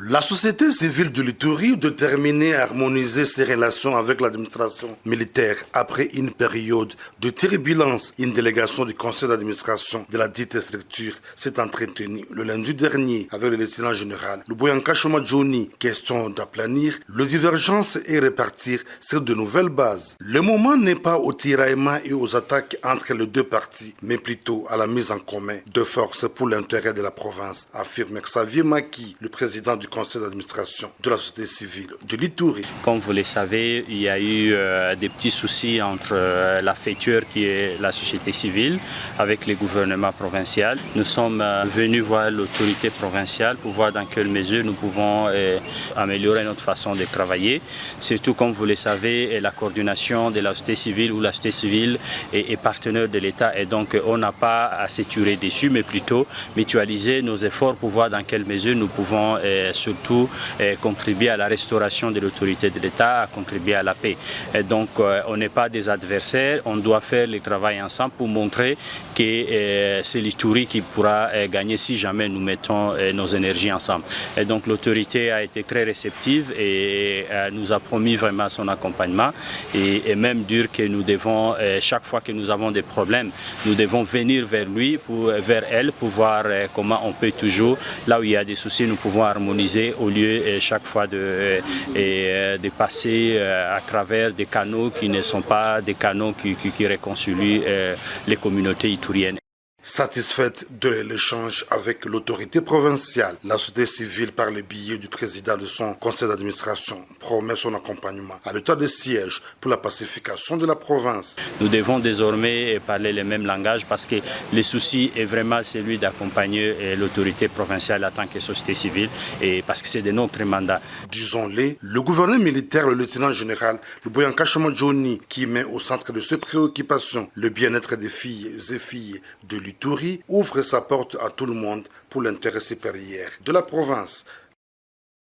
La société civile de l'Ituri déterminée à harmoniser ses relations avec l'administration militaire après une période de turbulence. Une délégation du conseil d'administration de la dite structure s'est entretenue le lundi dernier avec le lieutenant général Luboyanka Choma Johnny. Question d'aplanir les divergences et répartir sur de nouvelles bases. Le moment n'est pas au tiraillement et aux attaques entre les deux parties, mais plutôt à la mise en commun de forces pour l'intérêt de la province, affirme Xavier Maki, le président du conseil d'administration de la société civile de l'Ituri. Comme vous le savez, il y a eu des petits soucis entre la fêture qui est la société civile avec le gouvernement provincial. Nous sommes venus voir l'autorité provinciale pour voir dans quelle mesure nous pouvons améliorer notre façon de travailler. Surtout, comme vous le savez, la coordination de la société civile ou la société civile est partenaire de l'État et donc on n'a pas à s'éturer dessus, mais plutôt mutualiser nos efforts pour voir dans quelle mesure nous pouvons surtout contribuer à la restauration de l'autorité de l'État, à contribuer à la paix. Et donc on n'est pas des adversaires, on doit faire le travail ensemble pour montrer que c'est l'Ituri qui pourra gagner si jamais nous mettons nos énergies ensemble. Et donc l'autorité a été très réceptive et nous a promis vraiment son accompagnement et même dire que nous devons, chaque fois que nous avons des problèmes, nous devons venir vers lui, vers elle, pour voir comment on peut toujours, là où il y a des soucis, nous pouvons harmoniser au lieu chaque fois de passer à travers des canaux qui ne sont pas des canaux qui réconcilient les communautés ituriennes. Satisfaite de l'échange avec l'autorité provinciale, la société civile, par le biais du président de son conseil d'administration, promet son accompagnement à l'état de siège pour la pacification de la province. Nous devons désormais parler le même langage parce que le souci est vraiment celui d'accompagner l'autorité provinciale en tant que société civile et parce que c'est de notre mandat. Disons-le, le gouverneur militaire, le lieutenant général Luboyanka Choma Johnny, qui met au centre de ses préoccupations le bien-être des filles et filles de l'Ituri, ouvre sa porte à tout le monde pour l'intérêt supérieur de la province.